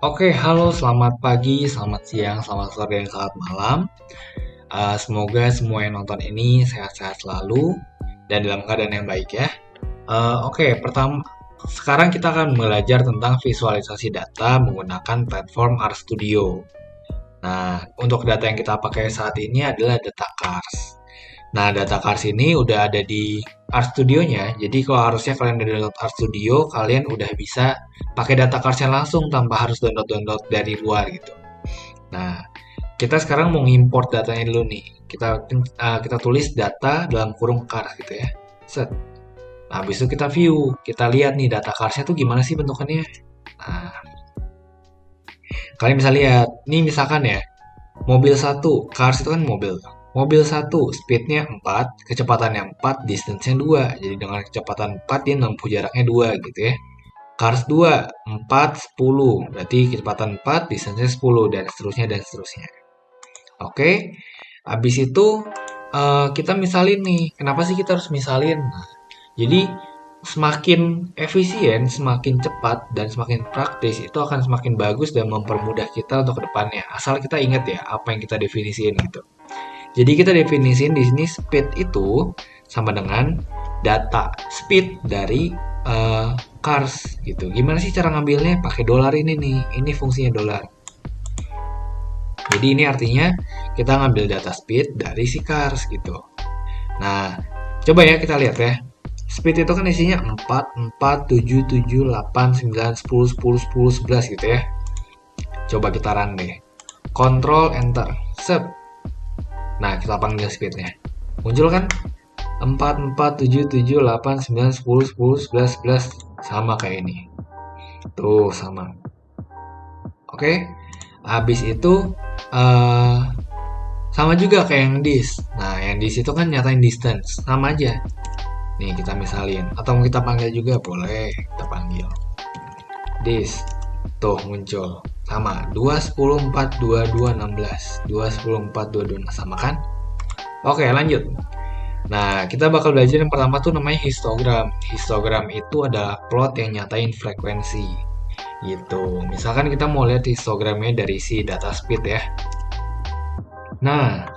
Oke, halo, selamat pagi, selamat siang, selamat sore, dan selamat malam. Semoga semua yang nonton ini sehat-sehat selalu dan dalam keadaan yang baik ya. Oke, sekarang kita akan belajar tentang visualisasi data menggunakan platform RStudio. Nah, untuk data yang kita pakai saat ini adalah data cars. Nah, data cars ini udah ada di RStudio-nya. Jadi kalau harusnya kalian udah download RStudio, kalian udah bisa pakai data cars-nya langsung tanpa harus download-download dari luar gitu. Nah, kita sekarang mau import datanya dulu nih. Kita tulis data dalam kurung cars gitu ya. Set. Nah, habis itu kita view, kita lihat nih data cars-nya tuh gimana sih bentukannya. Nah, kalian bisa lihat, nih misalkan ya, mobil satu, cars itu kan mobil. Mobil satu, speednya 4, kecepatannya 4, distance-nya 2. Jadi dengan kecepatan 4, dia menempuh jaraknya 2 gitu ya. Cars 2, 4, 10. Berarti kecepatan 4, distance-nya 10, dan seterusnya, dan seterusnya. Oke, habis itu kita misalin nih. Kenapa sih kita harus misalin? Nah, jadi semakin efisien, semakin cepat, dan semakin praktis itu akan semakin bagus dan mempermudah kita untuk kedepannya. Asal kita ingat ya apa yang kita definisiin gitu. Jadi kita definisiin di sini speed itu sama dengan data speed dari cars gitu. Gimana sih cara ngambilnya? Pakai dolar ini nih. Ini fungsinya dolar. Jadi ini artinya kita ngambil data speed dari si cars gitu. Nah, coba ya kita lihat ya. Speed itu kan isinya 4, 4, 7, 7, 8, 9, 10, 10, 10, 11 gitu ya. Coba kita run deh. Control Enter. Set. Nah, kita panggil speednya. Muncul kan? 4, 4, 7, 7, 8, 9, 10, 10, 11, 11. Sama kayak ini. Tuh, sama. Oke. Habis itu, sama juga kayak yang dis. Nah, yang dis itu kan nyatain distance. Sama aja. Nih, kita misalin. Atau kita panggil juga boleh. Kita panggil. Dis. Tuh, muncul. Sama. 2, 10, 4, 2, 2, 16. 2, 10, 4, 2, 2. Sama kan? Oke, lanjut. Nah, kita bakal belajar yang pertama tuh namanya histogram. Histogram itu adalah plot yang nyatain frekuensi. Gitu. Misalkan kita mau lihat histogramnya dari si data speed ya. Nah,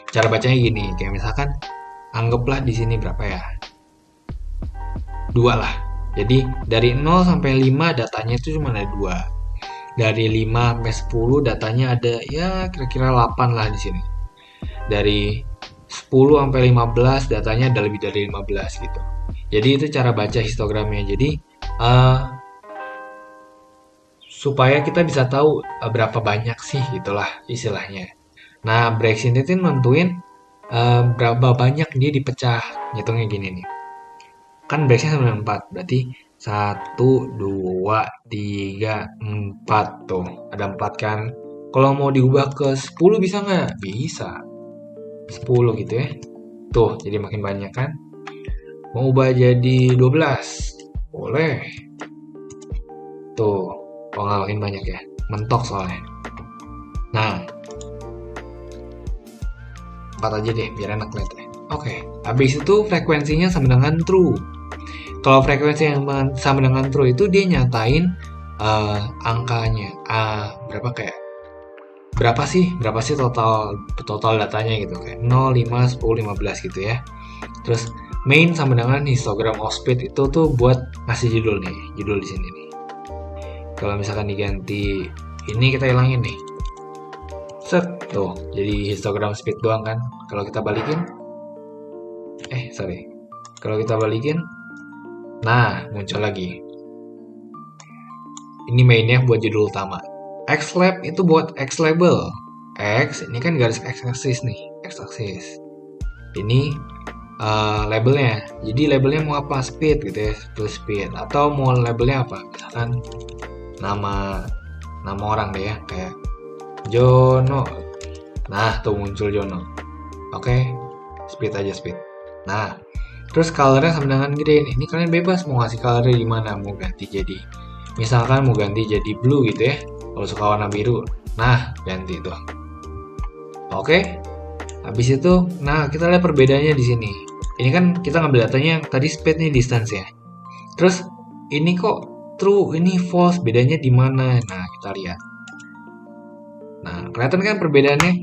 cara bacanya gini. Kayak misalkan, anggaplah di sini berapa ya? 2 lah. Jadi, dari 0 sampai 5 datanya itu cuma ada 2. Dari 5 sampai 10 datanya ada ya kira-kira 8 lah di sini. Dari 10 sampai 15 datanya ada lebih dari 15 gitu. Jadi itu cara baca histogramnya. Jadi supaya kita bisa tahu berapa banyak sih gitulah istilahnya. Nah, Brexit itu nentuin berapa banyak dia dipecah. Ngitungnya gini nih. Kan Brexit sama dengan 4, berarti 1, 2, 3, 4 tuh. Ada 4 kan. Kalau mau diubah ke 10 bisa nggak? Bisa. 10 gitu ya. Tuh, jadi makin banyak kan. Mau ubah jadi 12? Boleh. Tuh, kok nggak makin banyak ya. Mentok soalnya. Nah, 4 aja deh, biar enak lihatnya. Oke, habis itu frekuensinya sama dengan true. Kalau frekuensi yang sama dengan true itu dia nyatain angkanya. Berapa kayak berapa sih total datanya gitu kayak 0, 5, 10, 15 gitu ya. Terus main sama dengan histogram of speed itu tuh buat ngasih judul nih, judul di sini nih. Kalau misalkan diganti ini kita hilangin nih. Set, tuh, jadi histogram speed doang kan. Kalau kita balikin Kalau kita balikin, nah, muncul lagi. Ini mainnya buat judul utama. X-Lab itu buat X-Label. X, ini kan garis X-axis nih. X-axis. Ini labelnya. Jadi labelnya mau apa? Speed gitu ya. Terus speed. Atau mau labelnya apa? Misalkan nama orang deh ya. Kayak Jono. Nah, tuh muncul Jono. Oke. Speed aja speed. Nah, terus colornya sama dengan green. Ini kalian bebas mau ngasih colornya di mana, mau ganti jadi misalkan mau ganti jadi blue gitu ya. Kalau suka warna biru, nah ganti tuh. Oke. Habis itu, nah kita lihat perbedaannya di sini. Ini kan kita ngambil datanya yang tadi speed nih distance ya. Terus ini kok true, ini false, bedanya di mana? Nah, kita lihat. Nah, kelihatan kan perbedaannya?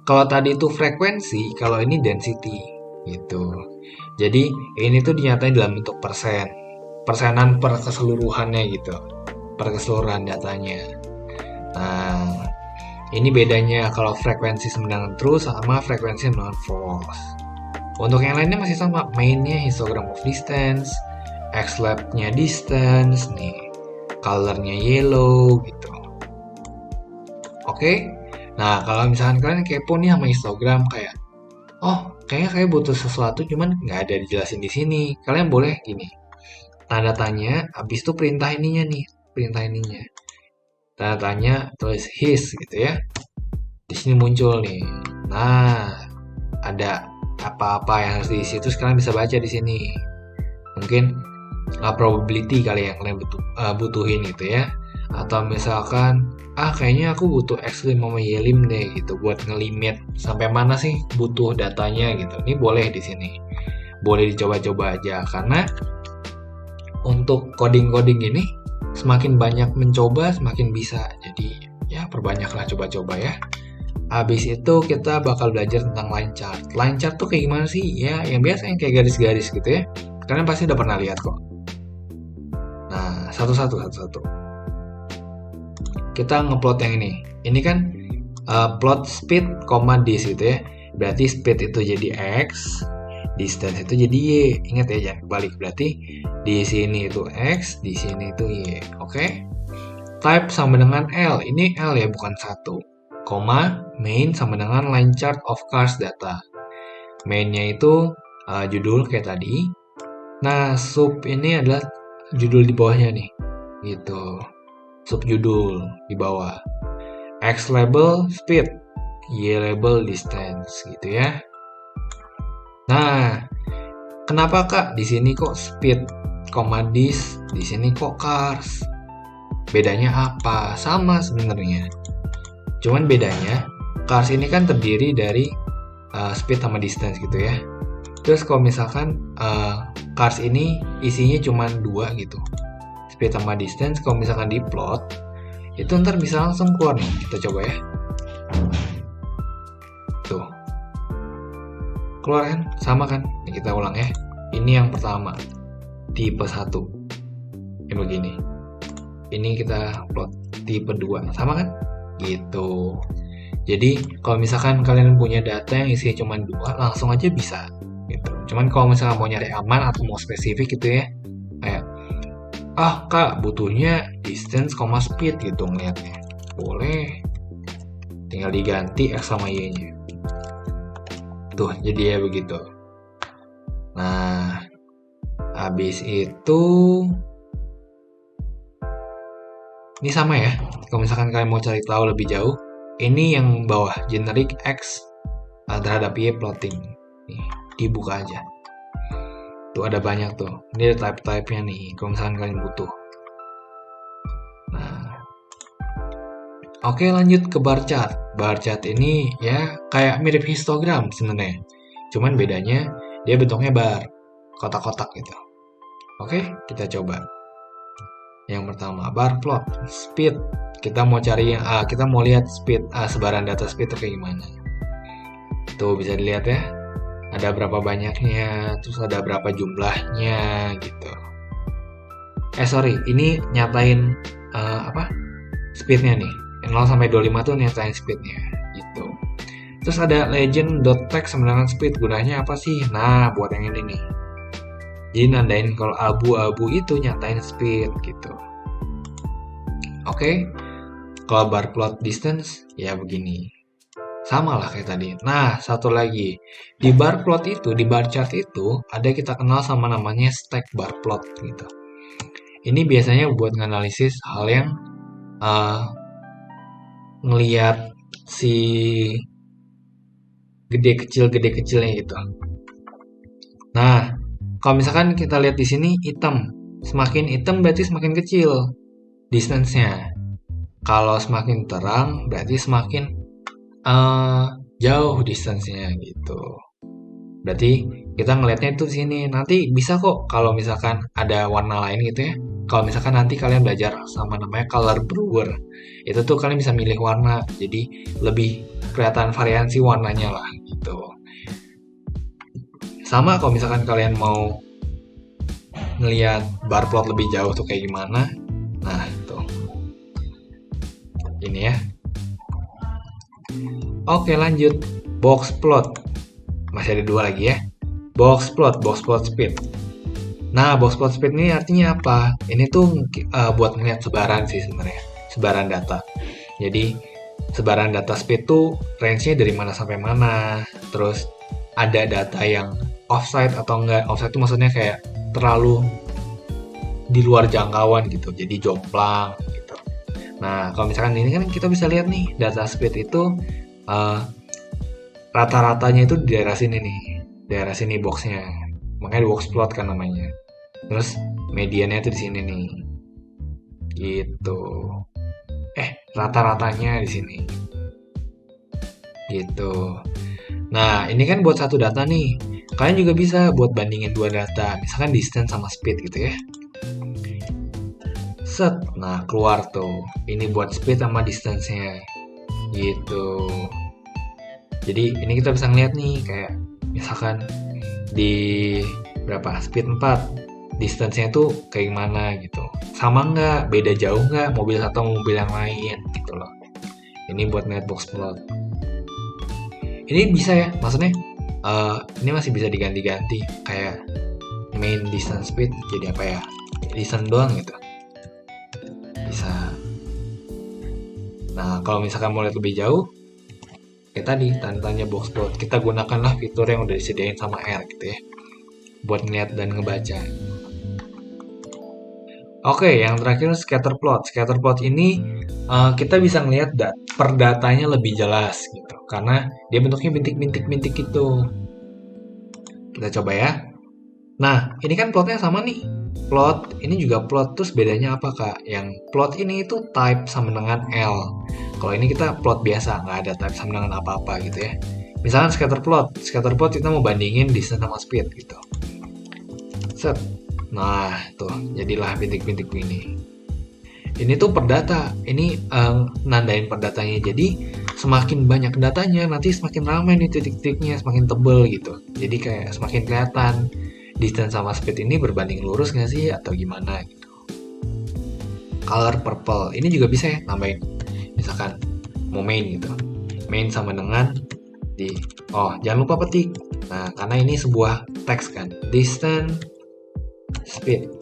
Kalau tadi itu frekuensi, kalau ini density, gitu. Jadi, ini tuh dinyatain dalam bentuk persen. Persenan per keseluruhannya gitu. Per keseluruhan datanya. Nah, ini bedanya kalau frekuensi sama dengan true sama frekuensi non false. Untuk yang lainnya masih sama, mainnya histogram of distance, x-lab-nya distance, nih, color-nya yellow gitu. Oke? Nah, kalau misalkan kalian kepo nih sama histogram kayak, oh, kayaknya kayak butuh sesuatu cuman nggak ada dijelasin di sini. Kalian boleh gini, tanda tanya, habis itu perintah ininya nih, perintah ininya. Tanda tanya, tulis his gitu ya. Di sini muncul nih. Nah, ada apa-apa yang harus diisi, terus kalian bisa baca di sini. Mungkin probability kali yang kalian butuhin gitu ya. Atau misalkan, kayaknya aku butuh X5 sama Y5 deh gitu buat ngelimit sampai mana sih butuh datanya gitu. Ini boleh di sini. Boleh dicoba-coba aja karena untuk coding-coding ini semakin banyak mencoba semakin bisa. Jadi ya perbanyaklah coba-coba ya. Habis itu kita bakal belajar tentang line chart. Line chart tuh kayak gimana sih? Ya, yang biasa yang kayak garis-garis gitu ya. Kalian pasti udah pernah lihat kok. Nah, satu-satu. Kita ngeplot yang ini. Ini kan plot speed, dis gitu ya. Berarti speed itu jadi X, distance itu jadi Y. Ingat ya, jangan kebalik. Berarti di sini itu X, di sini itu Y. Oke? Type sama dengan L. Ini L ya, bukan 1. Main sama dengan line chart of cars data. Mainnya itu judul kayak tadi. Nah, sub ini adalah judul di bawahnya nih. Gitu. Subjudul di bawah. X label speed, Y label distance gitu ya. Nah, kenapa Kak di sini kok speed, dis, di sini kok cars? Bedanya apa? Sama sebenarnya. Cuman bedanya, cars ini kan terdiri dari speed sama distance gitu ya. Terus kalau misalkan cars ini isinya cuma 2 gitu, speed sama distance, kalau misalkan diplot, itu ntar bisa langsung keluar nih. Kita coba ya. Tuh. Keluar kan? Sama kan? Ini kita ulang ya. Ini yang pertama. Tipe 1. Ini begini. Ini kita plot tipe 2. Sama kan? Gitu. Jadi kalau misalkan kalian punya data yang isinya cuma 2, langsung aja bisa gitu. Cuman kalau misalkan mau nyari aman atau mau spesifik gitu ya, kayak Kak butuhnya distance, speed gitu ngeliatnya, boleh, tinggal diganti X sama Y nya tuh, jadi ya begitu. Nah, habis itu ini sama ya. Kalau misalkan kalian mau cari tahu lebih jauh, ini yang bawah, generic X terhadap Y plotting. Nih, dibuka aja. Tuh ada banyak tuh. Ini ada type-type-nya nih, kalau misalkan kalian butuh. Nah, oke lanjut ke bar chart. Bar chart ini ya kayak mirip histogram sebenarnya. Cuman bedanya dia bentuknya bar, kotak-kotak gitu. Oke, kita coba. Yang pertama, bar plot, speed. Kita mau cari yang kita mau lihat speed, sebaran data speed itu kayak gimana. Tuh bisa dilihat ya. Ada berapa banyaknya, terus ada berapa jumlahnya gitu. Sorry, ini nyatain speednya nih. 0 sampai 25 tuh nyatain speednya gitu. Terus ada legend.text sama dengan speed. Gunanya apa sih? Nah, buat yang ini nih. Jadi nandain kalau abu-abu itu nyatain speed gitu. Oke. Kalau bar plot distance ya begini. Sama lah kayak tadi. Nah, satu lagi. Di bar plot itu, di bar chart itu ada kita kenal sama namanya stack bar plot gitu. Ini biasanya buat nganalisis hal yang ngelihat si gede kecilnya gitu. Nah, kalau misalkan kita lihat di sini hitam, semakin hitam berarti semakin kecil distance-nya. Kalau semakin terang berarti semakin jauh distance-nya gitu. Berarti kita ngelihatnya itu di sini. Nanti bisa kok kalau misalkan ada warna lain gitu ya. kalau misalkan nanti kalian belajar sama namanya color brewer, itu tuh kalian bisa milih warna, jadi lebih kelihatan variasi warnanya lah gitu. Sama kalau misalkan kalian mau ngelihat bar plot lebih jauh tuh kayak gimana, nah tuh ini ya. Oke lanjut, box plot, masih ada dua lagi ya. Box plot speed. Nah, box plot speed ini artinya apa? Ini tuh buat melihat sebaran sih sebenarnya, sebaran data. Jadi sebaran data speed tuh range-nya dari mana sampai mana. Terus ada data yang offside atau enggak. Offside itu maksudnya kayak terlalu di luar jangkauan gitu, jadi jomplang gitu. Nah, kalau misalkan ini kan kita bisa lihat nih, data speed itu uh, rata-ratanya itu di daerah sini nih, daerah sini boxnya. Makanya di box plot kan namanya. Terus mediannya itu di sini nih. Gitu. Rata-ratanya di sini. Gitu. Nah, ini kan buat satu data nih. Kalian juga bisa buat bandingin dua data, misalkan distance sama speed gitu ya. Set, nah keluar tuh. Ini buat speed sama distance-nya. Gitu. Jadi ini kita bisa ngeliat nih, kayak misalkan di berapa speed 4, distance-nya tuh kayak gimana gitu, sama nggak, beda jauh nggak mobil satu mobil yang lain gitu loh. Ini buat ngeliat box plot. Ini bisa ya, maksudnya ini masih bisa diganti-ganti, kayak main distance speed jadi apa ya, distance doang gitu bisa. Nah kalau misalkan mau lihat lebih jauh, kayak tadi tanda-tanya box plot, kita gunakanlah fitur yang udah disediain sama R gitu ya, buat ngeliat dan ngebaca. Oke, yang terakhir scatter plot. Scatter plot ini kita bisa ngelihat per datanya lebih jelas gitu, karena dia bentuknya bintik-bintik-bintik gitu. Kita coba ya. Nah, ini kan plotnya sama nih. Plot, ini juga plot, terus bedanya apa kak? Yang plot ini itu type sama dengan L. Kalau ini kita plot biasa, nggak ada type sama dengan apa-apa gitu ya. Misalkan scatter plot kita mau bandingin distance sama speed gitu. Set. Nah, tuh jadilah bintik-bintik ini. Ini tuh per data, ini nandain per datanya. Jadi semakin banyak datanya, nanti semakin ramai nih titik-titiknya, semakin tebel gitu. Jadi kayak semakin kelihatan distance sama speed ini berbanding lurus nggak sih atau gimana gitu. Color purple, ini juga bisa ya nambahin. Misalkan mau main gitu, main sama dengan di, jangan lupa petik. Nah karena ini sebuah teks kan, distance speed.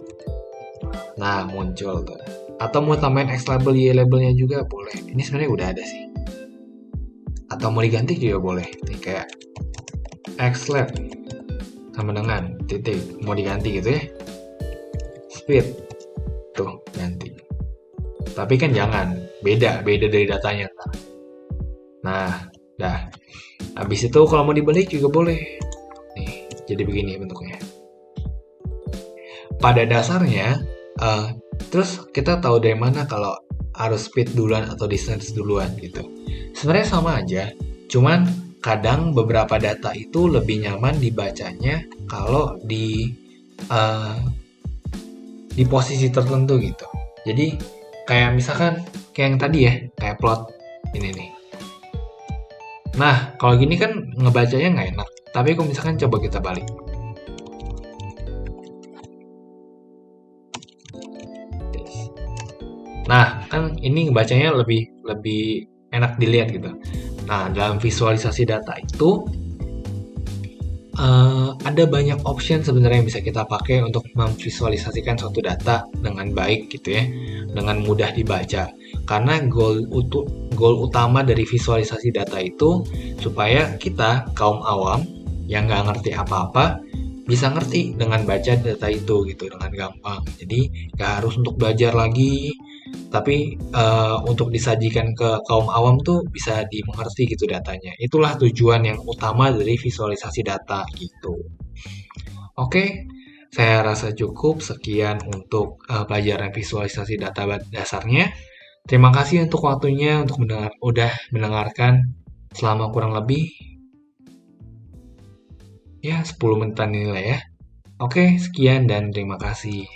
Nah muncul tuh. Atau mau tambahin X label, Y labelnya juga boleh. Ini sebenarnya udah ada sih. Atau mau diganti juga boleh. Nih kayak X lab sama dengan titik, mau diganti gitu ya. Speed. Tuh, ganti. Tapi kan jangan, beda dari datanya. Nah, dah. Habis itu kalau mau dibalik juga boleh. Nih, jadi begini bentuknya. Pada dasarnya, terus kita tahu dari mana kalau harus speed duluan atau distance duluan gitu. Sebenarnya sama aja, cuman kadang beberapa data itu lebih nyaman dibacanya kalau di posisi tertentu gitu. Jadi kayak misalkan kayak yang tadi ya, kayak plot ini nih. Nah, kalau gini kan ngebacanya nggak enak. Tapi kalau misalkan coba kita balik. Nah, kan ini ngebacanya lebih enak dilihat gitu. Nah, dalam visualisasi data itu ada banyak option sebenarnya yang bisa kita pakai untuk memvisualisasikan suatu data dengan baik gitu ya, dengan mudah dibaca. Karena goal utama dari visualisasi data itu supaya kita kaum awam yang nggak ngerti apa-apa bisa ngerti dengan baca data itu gitu dengan gampang. Jadi nggak harus untuk belajar lagi, tapi untuk disajikan ke kaum awam tuh bisa dimengerti gitu datanya. Itulah tujuan yang utama dari visualisasi data gitu. Oke, saya rasa cukup sekian untuk pelajaran visualisasi data dasarnya. Terima kasih untuk waktunya untuk udah mendengarkan selama kurang lebih ya 10 menitan inilah ya. Oke, sekian dan terima kasih.